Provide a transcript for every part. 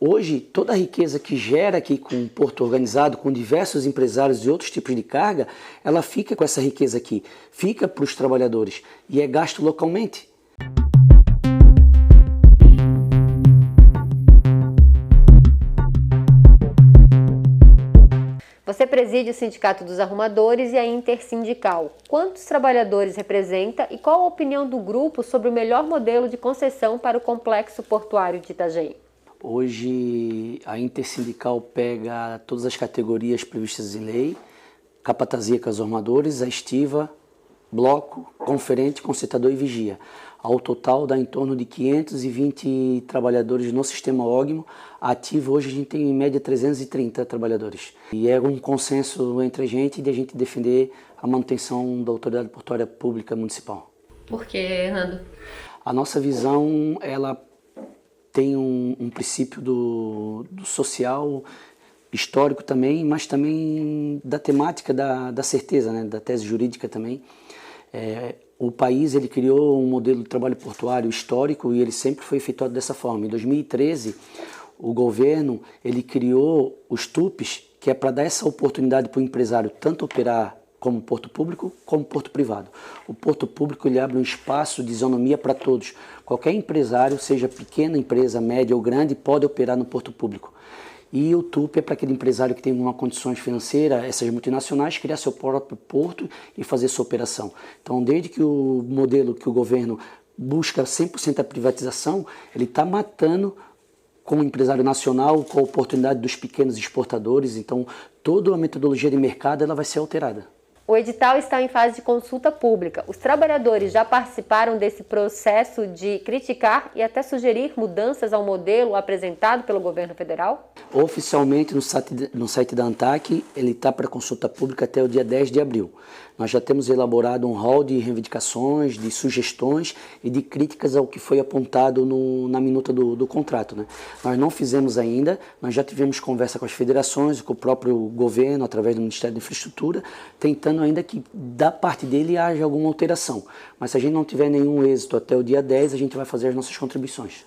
Hoje, toda a riqueza que gera aqui com o porto organizado, com diversos empresários e outros tipos de carga, ela fica com essa riqueza aqui, fica para os trabalhadores e é gasto localmente. Você preside o Sindicato dos Arrumadores e a Intersindical. Quantos trabalhadores representa e qual a opinião do grupo sobre o melhor modelo de concessão para o complexo portuário de Itajaí? Hoje a Intersindical pega todas as categorias previstas em lei, capatazia com os armadores, a estiva, bloco, conferente, concentrador e vigia. Ao total dá em torno de 520 trabalhadores no sistema OGMO. Ativo hoje a gente tem em média 330 trabalhadores. E é um consenso entre a gente de a gente defender a manutenção da autoridade portuária pública municipal. Por que, Hernando? A nossa visão, ela tem um princípio do social, histórico também, mas também da temática da certeza, né? Da tese jurídica também. O país ele criou um modelo de trabalho portuário histórico e ele sempre foi efetuado dessa forma. Em 2013, o governo ele criou os TUPs, que é para dar essa oportunidade para o empresário tanto operar como porto público, como porto privado. O porto público ele abre um espaço de isonomia para todos. Qualquer empresário, seja pequena empresa, média ou grande, pode operar no porto público. E o TUP é para aquele empresário que tem uma condições financeiras, essas multinacionais, criar seu próprio porto e fazer sua operação. Então, desde que o modelo que o governo busca 100% a privatização, ele está matando com o empresário nacional, com a oportunidade dos pequenos exportadores. Então, toda a metodologia de mercado ela vai ser alterada. O edital está em fase de consulta pública. Os trabalhadores já participaram desse processo de criticar e até sugerir mudanças ao modelo apresentado pelo governo federal? Oficialmente, no site da ANTAC, ele está para consulta pública até o dia 10 de abril. Nós já temos elaborado um hall de reivindicações, de sugestões e de críticas ao que foi apontado na minuta do contrato, né? Nós não fizemos ainda, nós já tivemos conversa com as federações, com o próprio governo, através do Ministério da Infraestrutura, tentando ainda que da parte dele haja alguma alteração. Mas se a gente não tiver nenhum êxito até o dia 10, a gente vai fazer as nossas contribuições.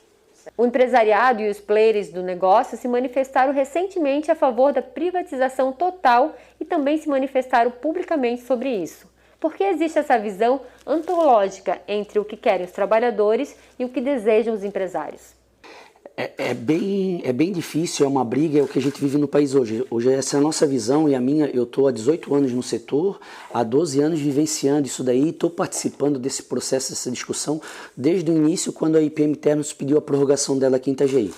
O empresariado e os players do negócio se manifestaram recentemente a favor da privatização total e também se manifestaram publicamente sobre isso. Por que existe essa visão antológica entre o que querem os trabalhadores e o que desejam os empresários? É bem difícil, é uma briga, é o que a gente vive no país hoje. Hoje essa é a nossa visão e a minha, eu estou há 18 anos no setor, há 12 anos vivenciando isso daí, estou participando desse processo, dessa discussão, desde o início, quando a IPM Termos pediu a prorrogação dela aqui em Itajaí.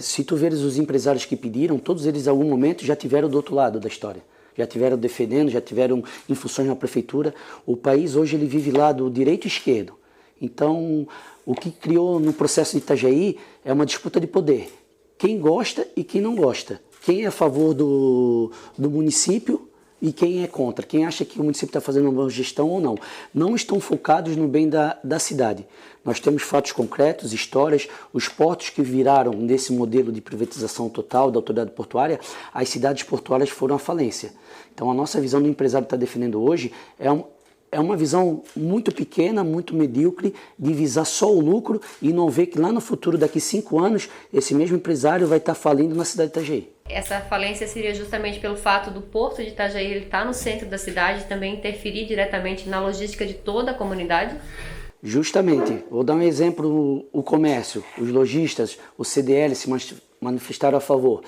Se tu veres os empresários que pediram, todos eles em algum momento já tiveram do outro lado da história. Já tiveram defendendo, já tiveram em funções na prefeitura. O país hoje ele vive lá do direito e esquerdo. Então, o que criou no processo de Itajaí é uma disputa de poder. Quem gosta e quem não gosta. Quem é a favor do município e quem é contra. Quem acha que o município está fazendo uma boa gestão ou não. Não estão focados no bem da cidade. Nós temos fatos concretos, histórias, os portos que viraram nesse modelo de privatização total da autoridade portuária, as cidades portuárias foram à falência. Então, a nossa visão do empresário que está defendendo hoje é uma visão muito pequena, muito medíocre, de visar só o lucro e não ver que lá no futuro, daqui 5 anos, esse mesmo empresário vai estar falindo na cidade de Itajaí. Essa falência seria justamente pelo fato do porto de Itajaí ele estar no centro da cidade e também interferir diretamente na logística de toda a comunidade? Justamente. Vou dar um exemplo, o comércio, os lojistas, o CDL se manifestaram a favor.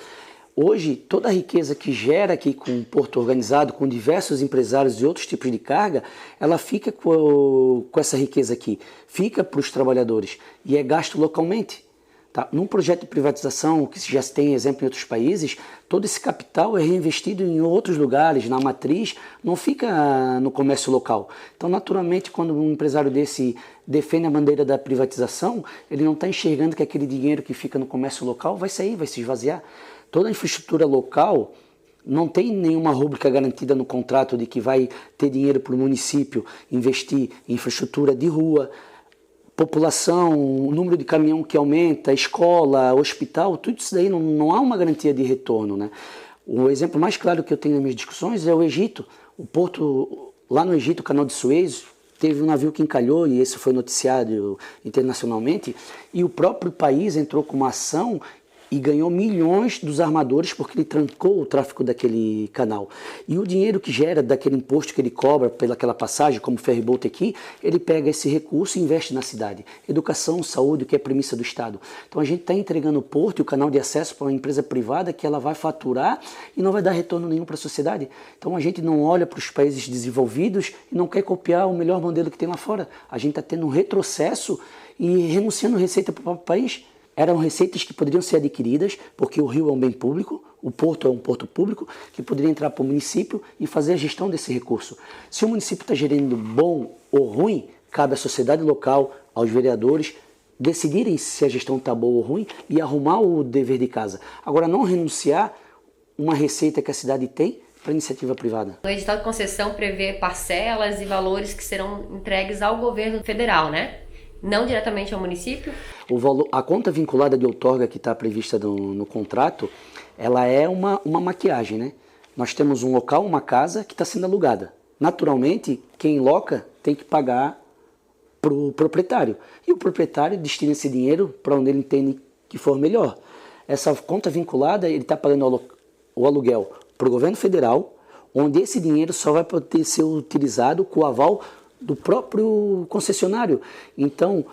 Hoje, toda a riqueza que gera aqui com o porto organizado, com diversos empresários e outros tipos de carga, ela fica com essa riqueza aqui, fica para os trabalhadores e é gasto localmente. Tá? Num projeto de privatização, que já se tem exemplo em outros países, todo esse capital é reinvestido em outros lugares, na matriz, não fica no comércio local. Então, naturalmente, quando um empresário desse defende a bandeira da privatização, ele não está enxergando que aquele dinheiro que fica no comércio local vai sair, vai se esvaziar. Toda a infraestrutura local não tem nenhuma rúbrica garantida no contrato de que vai ter dinheiro para o município investir em infraestrutura de rua, população, o número de caminhão que aumenta, escola, hospital, tudo isso daí não há uma garantia de retorno, né? O exemplo mais claro que eu tenho nas minhas discussões é o Egito. O porto, lá no Egito, o canal de Suez, teve um navio que encalhou, e isso foi noticiado internacionalmente, e o próprio país entrou com uma ação e ganhou milhões dos armadores porque ele trancou o tráfego daquele canal. E o dinheiro que gera daquele imposto que ele cobra pelaquela passagem, como o ferryboat aqui, ele pega esse recurso e investe na cidade. Educação, saúde, o que é premissa do Estado. Então a gente está entregando o porto e o canal de acesso para uma empresa privada que ela vai faturar e não vai dar retorno nenhum para a sociedade. Então a gente não olha para os países desenvolvidos e não quer copiar o melhor modelo que tem lá fora. A gente está tendo um retrocesso e renunciando receita para o próprio país. Eram receitas que poderiam ser adquiridas, porque o rio é um bem público, o porto é um porto público, que poderia entrar para o município e fazer a gestão desse recurso. Se o município está gerindo bom ou ruim, cabe à sociedade local, aos vereadores, decidirem se a gestão está boa ou ruim e arrumar o dever de casa. Agora, não renunciar uma receita que a cidade tem para iniciativa privada. O edital de concessão prevê parcelas e valores que serão entregues ao governo federal, né? Não diretamente ao município? A conta vinculada de outorga que está prevista no contrato, ela é uma maquiagem, né? Nós temos um local, uma casa que está sendo alugada. Naturalmente, quem loca tem que pagar para o proprietário. E o proprietário destina esse dinheiro para onde ele entende que for melhor. Essa conta vinculada, ele está pagando o aluguel para o governo federal, onde esse dinheiro só vai poder ser utilizado com o aval do próprio concessionário. Então,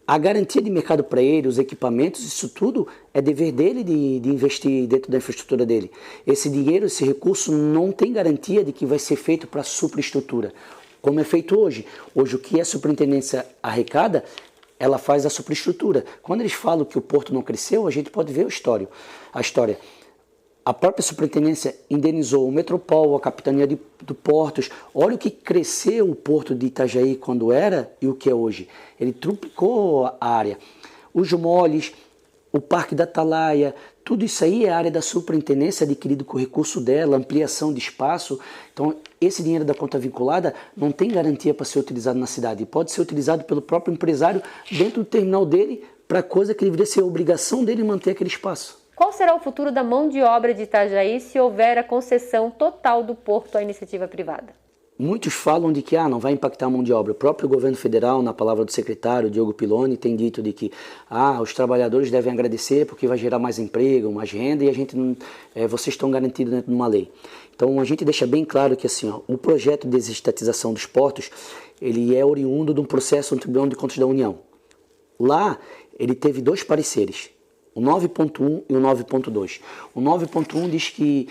a garantia de mercado para ele, os equipamentos, isso tudo é dever dele de investir dentro da infraestrutura dele. Esse dinheiro, esse recurso não tem garantia de que vai ser feito para a superestrutura, como é feito hoje. Hoje, o que a superintendência arrecada, ela faz a superestrutura. Quando eles falam que o porto não cresceu, a gente pode ver a história. A própria superintendência indenizou o Metropol, a capitania do Portos. Olha o que cresceu o porto de Itajaí quando era e o que é hoje. Ele triplicou a área. Os moles, o Parque da Atalaia, tudo isso aí é área da superintendência adquirido com o recurso dela, ampliação de espaço. Então, esse dinheiro da conta vinculada não tem garantia para ser utilizado na cidade. Pode ser utilizado pelo próprio empresário dentro do terminal dele para coisa que deveria ser a obrigação dele manter aquele espaço. Qual será o futuro da mão de obra de Itajaí se houver a concessão total do porto à iniciativa privada? Muitos falam de que não vai impactar a mão de obra. O próprio governo federal, na palavra do secretário Diogo Piloni, tem dito de que os trabalhadores devem agradecer porque vai gerar mais emprego, mais renda e a gente vocês estão garantidos dentro de uma lei. Então a gente deixa bem claro que assim, o projeto de desestatização dos portos, ele é oriundo de um processo no Tribunal de Contas da União. Lá ele teve 2 pareceres, o 9.1 e o 9.2. O 9.1 diz que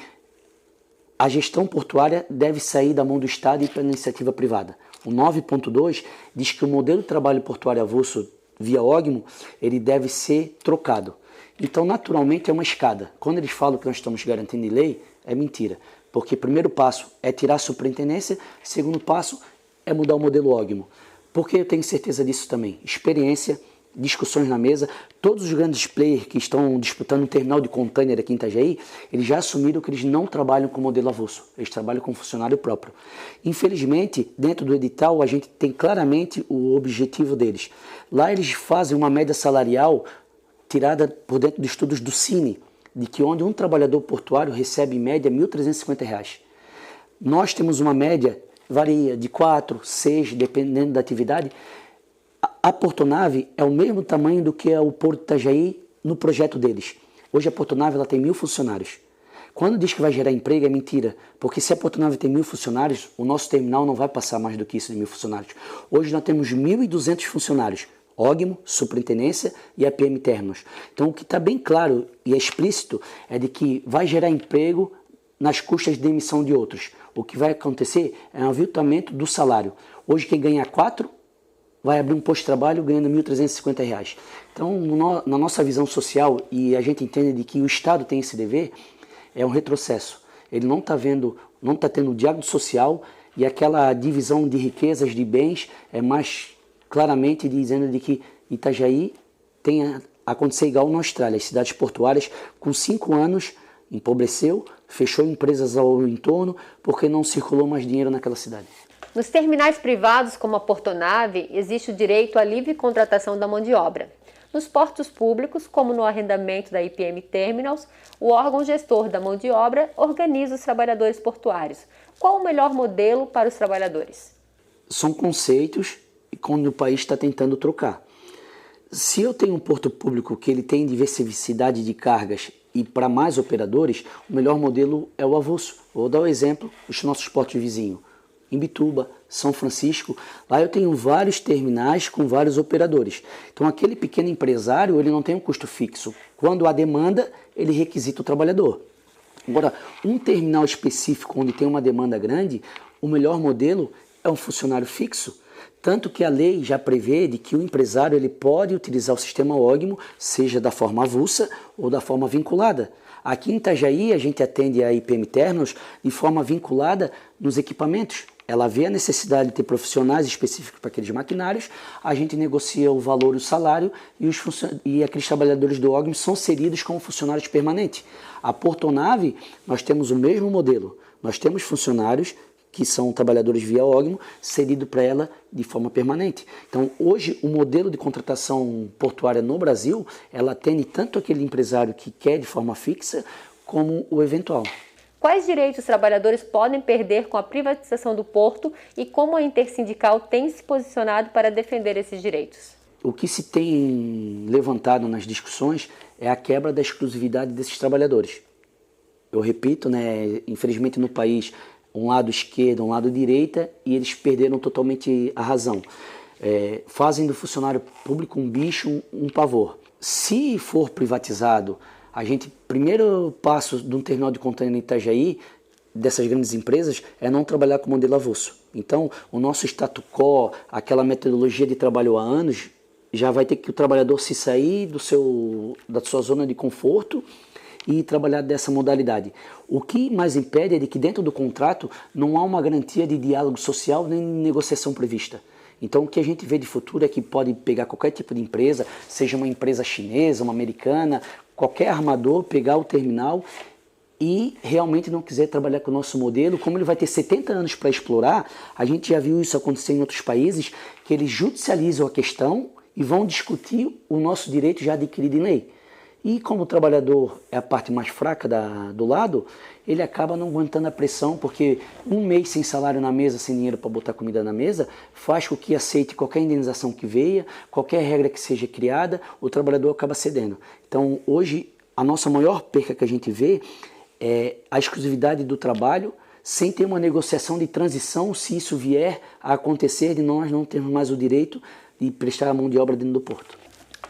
a gestão portuária deve sair da mão do Estado e para a iniciativa privada. O 9.2 diz que o modelo de trabalho portuário avulso via OGMO, ele deve ser trocado. Então, naturalmente, é uma escada. Quando eles falam que nós estamos garantindo em lei, é mentira. Porque o primeiro passo é tirar a superintendência, segundo passo é mudar o modelo OGMO. Porque eu tenho certeza disso também. Experiência, discussões na mesa, todos os grandes players que estão disputando um terminal de container aqui em Itajaí, eles já assumiram que eles não trabalham com modelo avulso, eles trabalham com funcionário próprio. Infelizmente, dentro do edital, a gente tem claramente o objetivo deles. Lá eles fazem uma média salarial tirada por dentro de estudos do Cine, de que onde um trabalhador portuário recebe em média R$ 1.350. Nós temos uma média, varia de 4, 6, dependendo da atividade. A Portonave é o mesmo tamanho do que é o Porto de Itajaí no projeto deles. Hoje a Portonave ela tem 1.000 funcionários. Quando diz que vai gerar emprego é mentira, porque se a Portonave tem 1.000 funcionários, o nosso terminal não vai passar mais do que isso de 1.000 funcionários. Hoje nós temos 1.200 funcionários, OGMO, Superintendência e a PM Termos. Então o que está bem claro e é explícito é de que vai gerar emprego nas custas de emissão de outros. O que vai acontecer é um aviltamento do salário. Hoje quem ganha 4 vai abrir um posto de trabalho ganhando R$ 1.350. Então, na nossa visão social, e a gente entende de que o Estado tem esse dever, é um retrocesso. Ele não está tendo diálogo social e aquela divisão de riquezas, de bens, é mais claramente dizendo de que Itajaí tem a acontecer igual na Austrália. As cidades portuárias, com 5 anos, empobreceu, fechou empresas ao entorno, porque não circulou mais dinheiro naquela cidade. Nos terminais privados, como a Portonave, existe o direito à livre contratação da mão de obra. Nos portos públicos, como no arrendamento da IPM Terminals, o órgão gestor da mão de obra organiza os trabalhadores portuários. Qual o melhor modelo para os trabalhadores? São conceitos quando o país está tentando trocar. Se eu tenho um porto público que ele tem diversidade de cargas e para mais operadores, o melhor modelo é o avulso. Vou dar um exemplo, os nossos portos vizinhos. Em Bituba, São Francisco, lá eu tenho vários terminais com vários operadores. Então aquele pequeno empresário, ele não tem um custo fixo. Quando há demanda, ele requisita o trabalhador. Agora, um terminal específico onde tem uma demanda grande, o melhor modelo é um funcionário fixo. Tanto que a lei já prevê de que o empresário ele pode utilizar o sistema ógimo, seja da forma avulsa ou da forma vinculada. Aqui em Itajaí, a gente atende a IPM Ternos de forma vinculada nos equipamentos. Ela vê a necessidade de ter profissionais específicos para aqueles maquinários, a gente negocia o valor e o salário e aqueles trabalhadores do ógimo são cedidos como funcionários permanentes. A Portonave, nós temos o mesmo modelo. Nós temos funcionários que são trabalhadores via ógimo, cedido para ela de forma permanente. Então, hoje, o modelo de contratação portuária no Brasil, ela atende tanto aquele empresário que quer de forma fixa, como o eventual. Quais direitos os trabalhadores podem perder com a privatização do porto e como a Intersindical tem se posicionado para defender esses direitos? O que se tem levantado nas discussões é a quebra da exclusividade desses trabalhadores. Eu repito, infelizmente no país, um lado esquerda, um lado direita, e eles perderam totalmente a razão. Fazem do funcionário público um bicho, um pavor. Se for privatizado, primeiro passo de um terminal de contêiner em Itajaí, dessas grandes empresas, é não trabalhar com modelo avulso. Então, o nosso status quo, aquela metodologia de trabalho há anos, já vai ter que o trabalhador se sair da sua zona de conforto e trabalhar dessa modalidade. O que mais impede é de que dentro do contrato não há uma garantia de diálogo social nem negociação prevista. Então o que a gente vê de futuro é que pode pegar qualquer tipo de empresa, seja uma empresa chinesa, uma americana, qualquer armador, pegar o terminal e realmente não quiser trabalhar com o nosso modelo, como ele vai ter 70 anos para explorar, a gente já viu isso acontecer em outros países, que eles judicializam a questão e vão discutir o nosso direito já adquirido em lei. E como o trabalhador é a parte mais fraca do lado, ele acaba não aguentando a pressão, porque um mês sem salário na mesa, sem dinheiro para botar comida na mesa, faz com que aceite qualquer indenização que venha, qualquer regra que seja criada, o trabalhador acaba cedendo. Então hoje a nossa maior perca que a gente vê é a exclusividade do trabalho, sem ter uma negociação de transição, se isso vier a acontecer, de nós não termos mais o direito de prestar a mão de obra dentro do porto.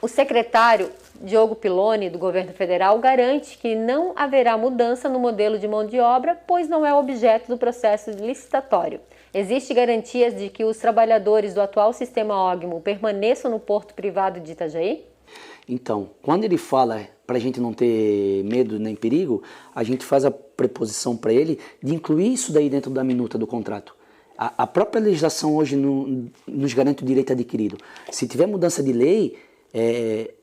O secretário Diogo Piloni, do governo federal, garante que não haverá mudança no modelo de mão de obra, pois não é objeto do processo licitatório. Existem garantias de que os trabalhadores do atual sistema ógimo permaneçam no porto privado de Itajaí? Então, quando ele fala para a gente não ter medo nem perigo, a gente faz a preposição para ele de incluir isso daí dentro da minuta do contrato. A própria legislação hoje nos garante o direito adquirido. Se tiver mudança de lei,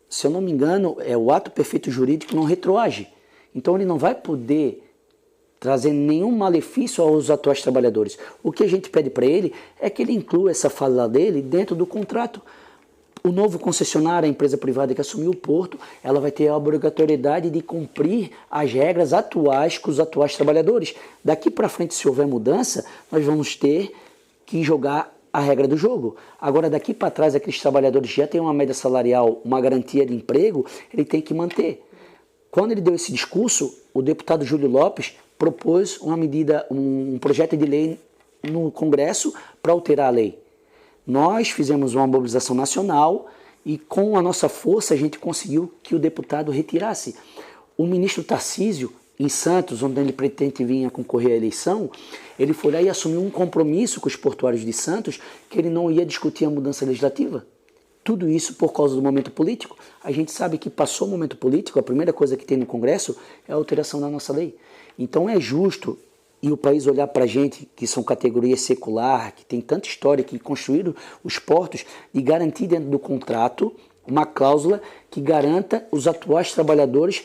se eu não me engano, o ato perfeito jurídico não retroage. Então ele não vai poder trazer nenhum malefício aos atuais trabalhadores. O que a gente pede para ele é que ele inclua essa fala dele dentro do contrato. O novo concessionário, a empresa privada que assumiu o porto, ela vai ter a obrigatoriedade de cumprir as regras atuais com os atuais trabalhadores. Daqui para frente, se houver mudança, nós vamos ter que jogar a regra do jogo. Agora, daqui para trás, aqueles trabalhadores já têm uma média salarial, uma garantia de emprego, ele tem que manter. Quando ele deu esse discurso, o deputado Júlio Lopes propôs uma medida, um projeto de lei no Congresso para alterar a lei. Nós fizemos uma mobilização nacional e com a nossa força a gente conseguiu que o deputado retirasse. O ministro Tarcísio, em Santos, onde ele pretende vir a concorrer à eleição, ele foi lá e assumiu um compromisso com os portuários de Santos que ele não ia discutir a mudança legislativa. Tudo isso por causa do momento político. A gente sabe que passou o momento político, a primeira coisa que tem no Congresso é a alteração da nossa lei. Então é justo e o país olhar para a gente, que são categorias secular, que tem tanta história, que construíram os portos, e garantir dentro do contrato uma cláusula que garanta os atuais trabalhadores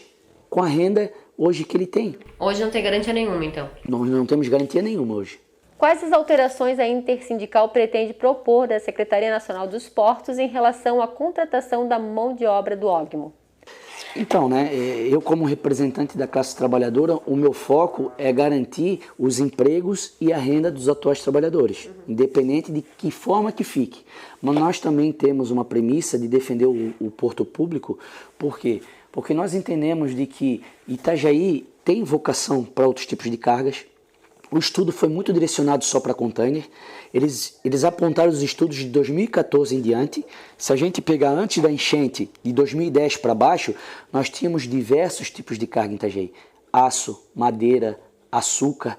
com a renda hoje que ele tem. Hoje não tem garantia nenhuma, então? Nós não temos garantia nenhuma hoje. Quais as alterações a Intersindical pretende propor da Secretaria Nacional dos Portos em relação à contratação da mão de obra do ógimo? Então, né, eu como representante da classe trabalhadora, o meu foco é garantir os empregos e a renda dos atuais trabalhadores, independente de que forma que fique. Mas nós também temos uma premissa de defender o porto público, por quê? Porque nós entendemos de que Itajaí tem vocação para outros tipos de cargas. O estudo foi muito direcionado só para container. Eles apontaram os estudos de 2014 em diante. Se a gente pegar antes da enchente, de 2010 para baixo, nós tínhamos diversos tipos de carga em Itajaí. Aço, madeira, açúcar.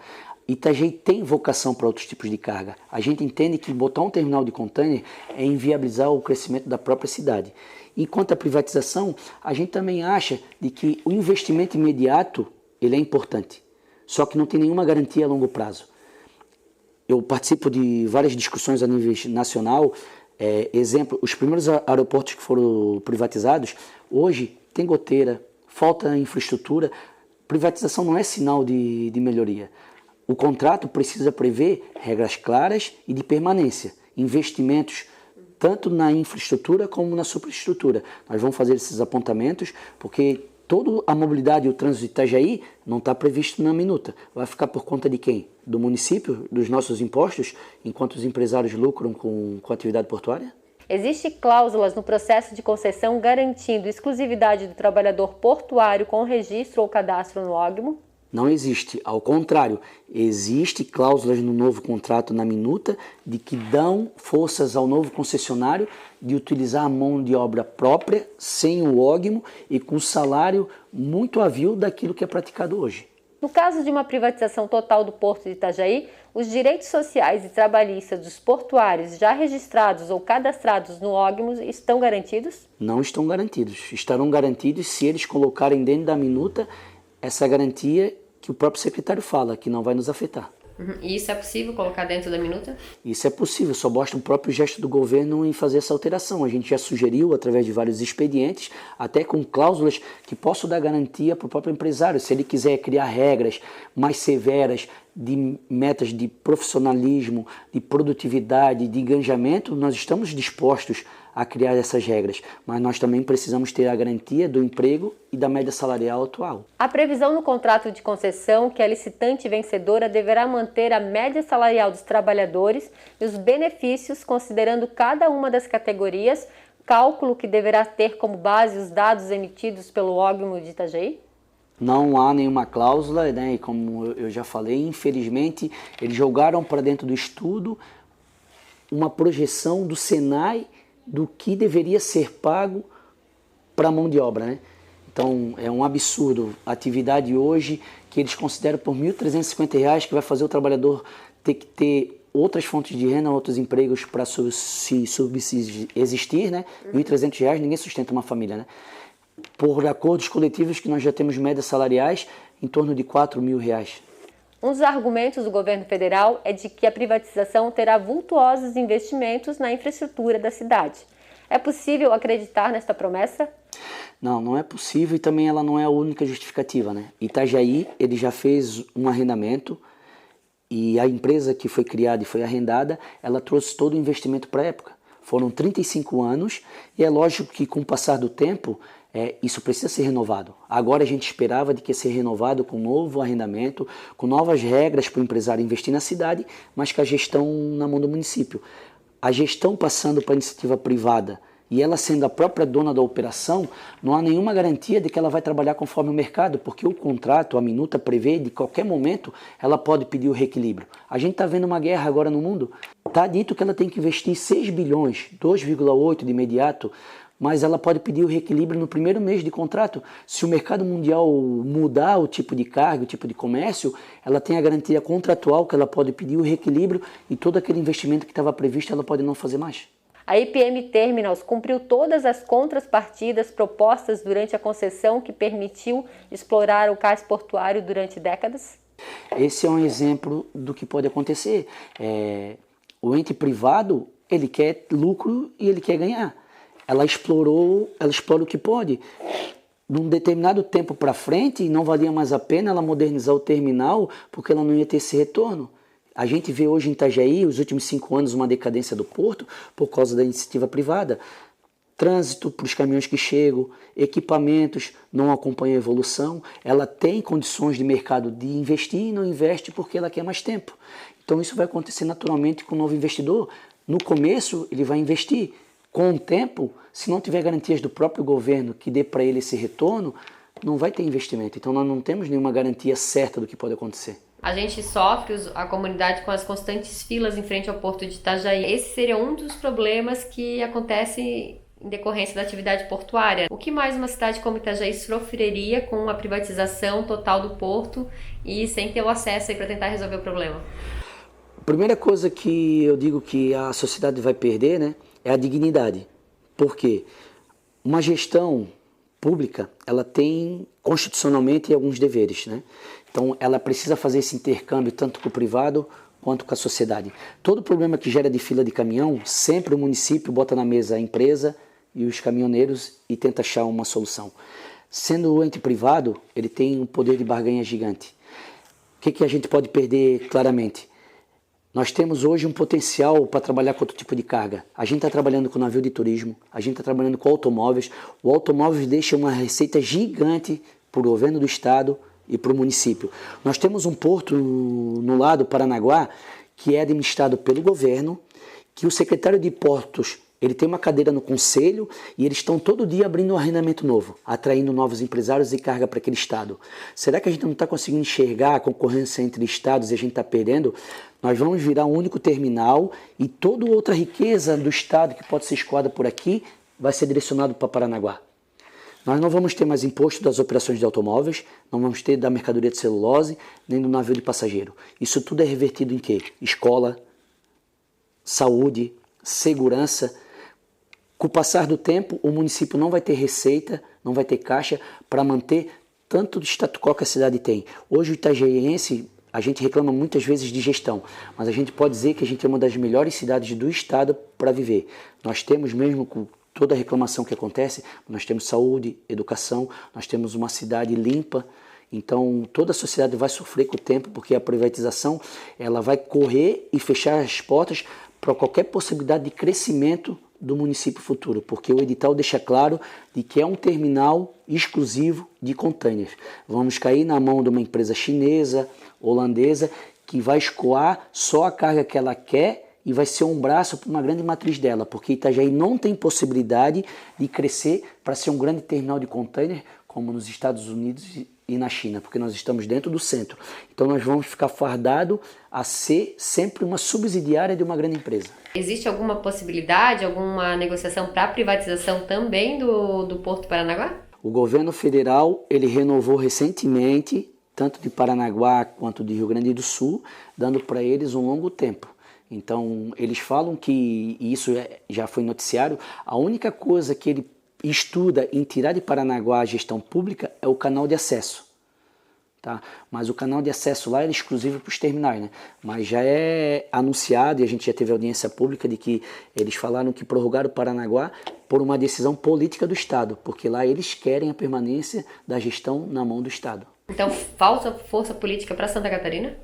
Itajaí tem vocação para outros tipos de carga. A gente entende que botar um terminal de container é inviabilizar o crescimento da própria cidade. Enquanto a privatização, a gente também acha de que o investimento imediato ele é importante. Só que não tem nenhuma garantia a longo prazo. Eu participo de várias discussões a nível nacional. Exemplo, os primeiros aeroportos que foram privatizados, hoje tem goteira, falta infraestrutura. Privatização não é sinal de melhoria. O contrato precisa prever regras claras e de permanência, investimentos tanto na infraestrutura como na superestrutura. Nós vamos fazer esses apontamentos porque toda a mobilidade e o trânsito de Itajaí não está previsto na minuta. Vai ficar por conta de quem? Do município, dos nossos impostos, enquanto os empresários lucram com a atividade portuária? Existem cláusulas no processo de concessão garantindo exclusividade do trabalhador portuário com registro ou cadastro no OGMO? Não existe. Ao contrário, existe cláusulas no novo contrato na minuta de que dão forças ao novo concessionário de utilizar a mão de obra própria, sem o OGMO e com salário muito avio daquilo que é praticado hoje. No caso de uma privatização total do Porto de Itajaí, os direitos sociais e trabalhistas dos portuários já registrados ou cadastrados no OGMO estão garantidos? Não estão garantidos. Estarão garantidos se eles colocarem dentro da minuta essa garantia que o próprio secretário fala, que não vai nos afetar. E isso é possível colocar dentro da minuta? Isso é possível, só basta um próprio gesto do governo em fazer essa alteração. A gente já sugeriu, através de vários expedientes, até com cláusulas que possam dar garantia para o próprio empresário. Se ele quiser criar regras mais severas, de metas de profissionalismo, de produtividade, de engajamento, nós estamos dispostos a criar essas regras, mas nós também precisamos ter a garantia do emprego e da média salarial atual. A previsão no contrato de concessão que a licitante vencedora deverá manter a média salarial dos trabalhadores e os benefícios considerando cada uma das categorias, cálculo que deverá ter como base os dados emitidos pelo OGMO de Itajaí? Não há nenhuma cláusula, né? E como eu já falei, infelizmente, eles jogaram para dentro do estudo uma projeção do Senai do que deveria ser pago para a mão de obra, né? Então, é um absurdo a atividade hoje que eles consideram por R$ 1.350 que vai fazer o trabalhador ter que ter outras fontes de renda, outros empregos para se existir, né? R$ 1.300, ninguém sustenta uma família, né? Por acordos coletivos que nós já temos médias salariais em torno de R$ 4.000. Um dos argumentos do governo federal é de que a privatização terá vultuosos investimentos na infraestrutura da cidade. É possível acreditar nesta promessa? Não, não é possível e também ela não é a única justificativa, né? Itajaí, ele já fez um arrendamento e a empresa que foi criada e foi arrendada, ela trouxe todo o investimento para a época. Foram 35 anos e é lógico que com o passar do tempo, isso precisa ser renovado. Agora a gente esperava de que ia ser renovado com novo arrendamento, com novas regras para o empresário investir na cidade, mas com a gestão na mão do município. A gestão passando para a iniciativa privada e ela sendo a própria dona da operação, não há nenhuma garantia de que ela vai trabalhar conforme o mercado, porque o contrato, a minuta prevê de qualquer momento ela pode pedir o reequilíbrio. A gente está vendo uma guerra agora no mundo. Está dito que ela tem que investir 6 bilhões, 2,8 de imediato, mas ela pode pedir o reequilíbrio no primeiro mês de contrato. Se o mercado mundial mudar o tipo de carga, o tipo de comércio, ela tem a garantia contratual que ela pode pedir o reequilíbrio e todo aquele investimento que estava previsto ela pode não fazer mais. A IPM Terminals cumpriu todas as contrapartidas propostas durante a concessão que permitiu explorar o cais portuário durante décadas? Esse é um exemplo do que pode acontecer. O ente privado, ele quer lucro e ele quer ganhar. Ela explora o que pode. Num determinado tempo para frente, não valia mais a pena ela modernizar o terminal, porque ela não ia ter esse retorno. A gente vê hoje em Itajaí, os últimos 5 anos, uma decadência do porto por causa da iniciativa privada. trânsito para os caminhões que chegam, equipamentos, não acompanha a evolução, ela tem condições de mercado de investir e não investe porque ela quer mais tempo. Então isso vai acontecer naturalmente com o novo investidor. No começo ele vai investir, com o tempo, se não tiver garantias do próprio governo que dê para ele esse retorno, não vai ter investimento. Então nós não temos nenhuma garantia certa do que pode acontecer. A gente sofre, a comunidade, com as constantes filas em frente ao porto de Itajaí. Esse seria um dos problemas que acontece em decorrência da atividade portuária. O que mais uma cidade como Itajaí sofreria com a privatização total do porto e sem ter o acesso para tentar resolver o problema? A primeira coisa que eu digo que a sociedade vai perder, né, é a dignidade. Por quê? Uma gestão pública, ela tem constitucionalmente alguns deveres, né? Então ela precisa fazer esse intercâmbio tanto com o privado quanto com a sociedade. Todo problema que gera de fila de caminhão, sempre o município bota na mesa a empresa e os caminhoneiros e tenta achar uma solução. Sendo o ente privado, ele tem um poder de barganha gigante. O que a gente pode perder claramente? Nós temos hoje um potencial para trabalhar com outro tipo de carga. A gente está trabalhando com navio de turismo, a gente está trabalhando com automóveis. O automóvel deixa uma receita gigante para o governo do estado e para o município. Nós temos um porto no lado Paranaguá que é administrado pelo governo, que o secretário de portos ele tem uma cadeira no conselho e eles estão todo dia abrindo um arrendamento novo, atraindo novos empresários e carga para aquele estado. Será que a gente não está conseguindo enxergar a concorrência entre estados e a gente está perdendo? Nós vamos virar um único terminal e toda outra riqueza do estado que pode ser escoada por aqui vai ser direcionado para Paranaguá. Nós não vamos ter mais imposto das operações de automóveis, não vamos ter da mercadoria de celulose, nem do navio de passageiro. Isso tudo é revertido em quê? Escola, saúde, segurança. Com o passar do tempo, o município não vai ter receita, não vai ter caixa para manter tanto o status quo que a cidade tem. Hoje o itajaiense, a gente reclama muitas vezes de gestão, mas a gente pode dizer que a gente é uma das melhores cidades do estado para viver. Nós temos mesmo com toda a reclamação que acontece, nós temos saúde, educação, nós temos uma cidade limpa. Então toda a sociedade vai sofrer com o tempo porque a privatização ela vai correr e fechar as portas para qualquer possibilidade de crescimento do município futuro, porque o edital deixa claro de que é um terminal exclusivo de containers. Vamos cair na mão de uma empresa chinesa, holandesa, que vai escoar só a carga que ela quer e vai ser um braço para uma grande matriz dela, porque Itajaí não tem possibilidade de crescer para ser um grande terminal de container como nos Estados Unidos e na China, porque nós estamos dentro do centro. Então nós vamos ficar fardados a ser sempre uma subsidiária de uma grande empresa. Existe alguma possibilidade, alguma negociação para a privatização também do Porto Paranaguá? O governo federal ele renovou recentemente, tanto de Paranaguá quanto de Rio Grande do Sul, dando para eles um longo tempo. Então eles falam que, e isso já foi noticiário, a única coisa que ele estuda em tirar de Paranaguá a gestão pública é o canal de acesso. Tá? Mas o canal de acesso lá é exclusivo para os terminais, né? Mas já é anunciado e a gente já teve audiência pública de que eles falaram que prorrogaram o Paranaguá por uma decisão política do Estado, porque lá eles querem a permanência da gestão na mão do Estado. Então falta força política para Santa Catarina?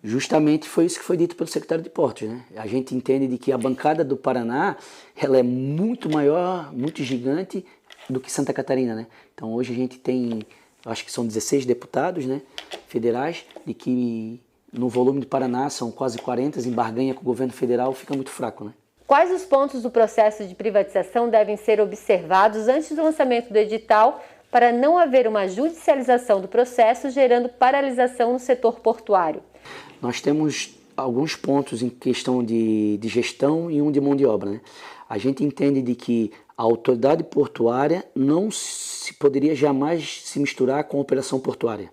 Justamente foi isso que foi dito pelo secretário de Portos, né? A gente entende de que a bancada do Paraná ela é muito maior, muito gigante do que Santa Catarina, né? Então hoje a gente tem, acho que são 16 deputados, né, federais, de que no volume do Paraná são quase 40, em barganha com o governo federal fica muito fraco, né? Quais os pontos do processo de privatização devem ser observados antes do lançamento do edital para não haver uma judicialização do processo, gerando paralisação no setor portuário? Nós temos alguns pontos em questão de gestão e um de mão de obra, né? A gente entende de que a autoridade portuária não se poderia jamais se misturar com a operação portuária.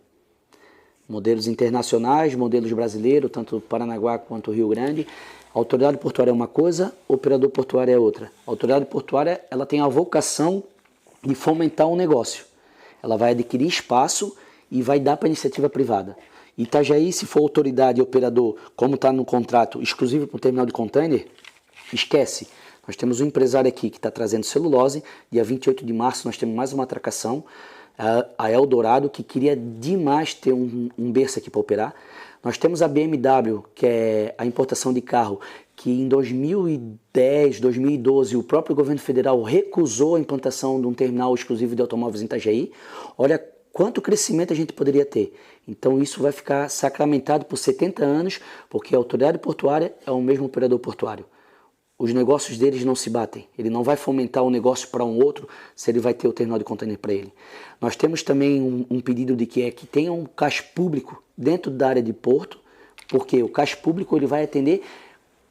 Modelos internacionais, modelos brasileiros, tanto Paranaguá quanto Rio Grande. A autoridade portuária é uma coisa, o operador portuário é outra. A autoridade portuária ela tem a vocação de fomentar um negócio. Ela vai adquirir espaço e vai dar para a iniciativa privada. Itajaí, se for autoridade e operador, como está no contrato exclusivo para o terminal de container, esquece. Nós temos um empresário aqui que está trazendo celulose. Dia 28 de março nós temos mais uma atracação, a Eldorado, que queria demais ter um berço aqui para operar. Nós temos a BMW, que é a importação de carro, que em 2010, 2012, o próprio governo federal recusou a implantação de um terminal exclusivo de automóveis em Itajaí. Olha quanto crescimento a gente poderia ter. Então isso vai ficar sacramentado por 70 anos, porque a autoridade portuária é o mesmo operador portuário. Os negócios deles não se batem. Ele não vai fomentar um negócio para um outro se ele vai ter o terminal de container para ele. Nós temos também um pedido de que tenha um caixa público dentro da área de porto, porque o caixa público ele vai atender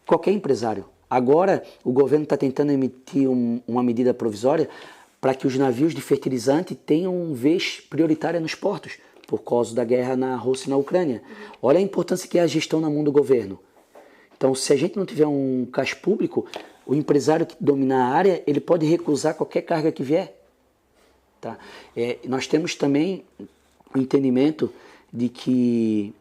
qualquer empresário. Agora o governo está tentando emitir uma medida provisória para que os navios de fertilizante tenham vez prioritária nos portos, por causa da guerra na Rússia e na Ucrânia. Olha a importância que é a gestão na mão do governo. Então, se a gente não tiver um caixa público, o empresário que dominar a área, ele pode recusar qualquer carga que vier. Tá? Nós temos também o entendimento de que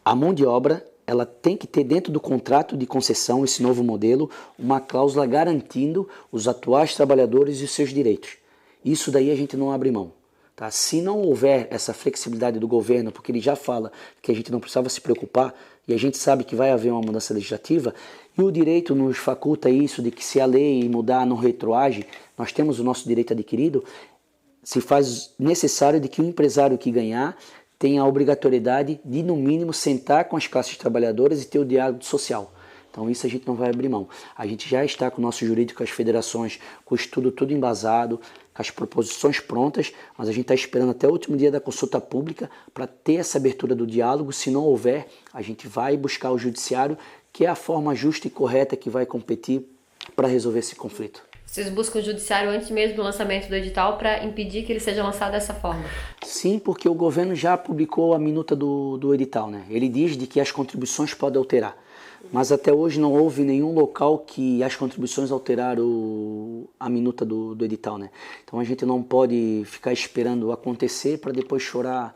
a mão de obra ela tem que ter dentro do contrato de concessão, esse novo modelo, uma cláusula garantindo os atuais trabalhadores e os seus direitos. Isso daí a gente não abre mão. Tá? Se não houver essa flexibilidade do governo, porque ele já fala que a gente não precisava se preocupar, e a gente sabe que vai haver uma mudança legislativa, e o direito nos faculta isso de que se a lei mudar não retroage, nós temos o nosso direito adquirido, se faz necessário de que o empresário que ganhar tenha a obrigatoriedade de, no mínimo, sentar com as classes trabalhadoras e ter o diálogo social. Então isso a gente não vai abrir mão. A gente já está com o nosso jurídico, as federações, com o estudo tudo embasado, com as proposições prontas, mas a gente está esperando até o último dia da consulta pública para ter essa abertura do diálogo. Se não houver, a gente vai buscar o judiciário, que é a forma justa e correta que vai competir para resolver esse conflito. Vocês buscam o judiciário antes mesmo do lançamento do edital para impedir que ele seja lançado dessa forma? Sim, porque o governo já publicou a minuta do edital, né? Ele diz de que as contribuições podem alterar. Mas até hoje não houve nenhum local que as contribuições alteraram a minuta do edital, né? Então a gente não pode ficar esperando acontecer para depois chorar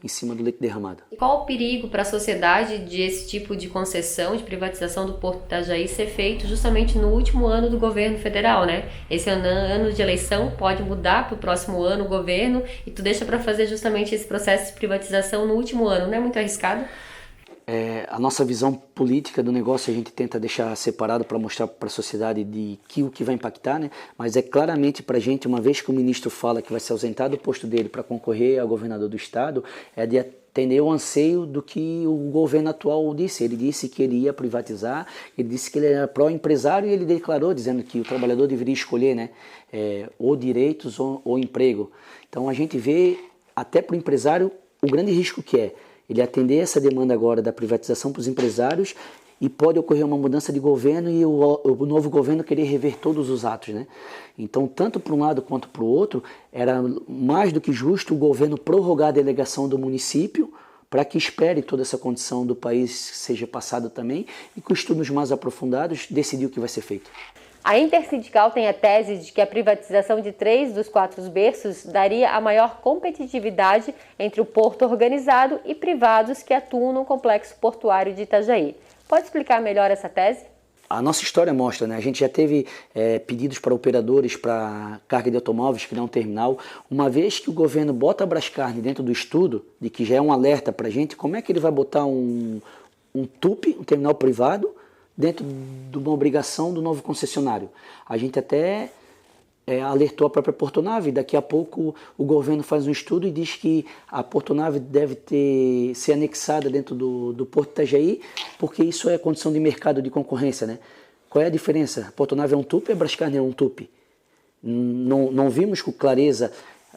em cima do leite derramado. E qual o perigo para a sociedade de esse tipo de concessão, de privatização do Porto de Itajaí ser feito justamente no último ano do governo federal, né? Esse ano de eleição pode mudar para o próximo ano o governo e tu deixa para fazer justamente esse processo de privatização no último ano. Não é muito arriscado? A nossa visão política do negócio a gente tenta deixar separado para mostrar para a sociedade de o que vai impactar, né? Mas é claramente para a gente, uma vez que o ministro fala que vai se ausentar do posto dele para concorrer a governador do estado, é de atender o anseio do que o governo atual disse. Ele disse que ele ia privatizar, ele disse que ele era pró-empresário e ele declarou dizendo que o trabalhador deveria escolher, né? Ou direitos ou emprego. Então a gente vê até para o empresário o grande risco que é ele atender essa demanda agora da privatização para os empresários e pode ocorrer uma mudança de governo e o novo governo querer rever todos os atos, né? Então, tanto para um lado quanto para o outro, era mais do que justo o governo prorrogar a delegação do município para que espere toda essa condição do país seja passada também e com estudos mais aprofundados decidir o que vai ser feito. A Intersindical tem a tese de que a privatização de 3 dos 4 berços daria a maior competitividade entre o porto organizado e privados que atuam no complexo portuário de Itajaí. Pode explicar melhor essa tese? A nossa história mostra, né? A gente já teve pedidos para operadores para carga de automóveis criar um terminal. Uma vez que o governo bota a Brascarne dentro do estudo, de que já é um alerta para a gente, como é que ele vai botar um TUP, um terminal privado, dentro de uma obrigação do novo concessionário? A gente até alertou a própria Portonave. Daqui a pouco o governo faz um estudo e diz que a Portonave deve ser anexada dentro do Porto de Itajaí, porque isso é condição de mercado de concorrência, né? Qual é a diferença? A Portonave é um TUP e a Brascarne é um TUP. Não vimos com clareza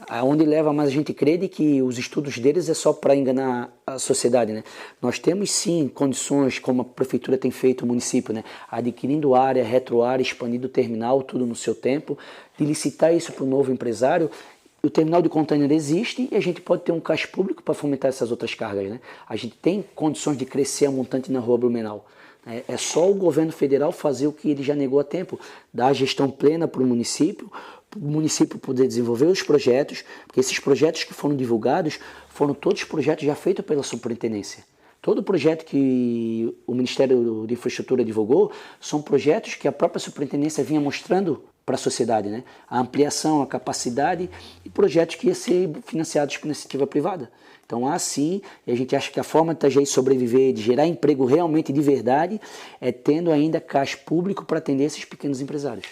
aonde leva mais a gente crer de que os estudos deles é só para enganar a sociedade, né? Nós temos sim condições, como a prefeitura tem feito, o município, né? Adquirindo área, retroárea, expandindo o terminal, tudo no seu tempo, de licitar isso para o novo empresário. O terminal de container existe e a gente pode ter um caixa público para fomentar essas outras cargas, né? A gente tem condições de crescer a montante na Rua Blumenau. É só o governo federal fazer o que ele já negou há tempo, dar a gestão plena para o município poder desenvolver os projetos, porque esses projetos que foram divulgados foram todos projetos já feitos pela superintendência. Todo projeto que o Ministério de Infraestrutura divulgou são projetos que a própria superintendência vinha mostrando para a sociedade, né? A ampliação, a capacidade e projetos que iam ser financiados por iniciativa privada. Então, assim, a gente acha que a forma de Itajaí sobreviver, de gerar emprego realmente de verdade, é tendo ainda caixa público para atender esses pequenos empresários.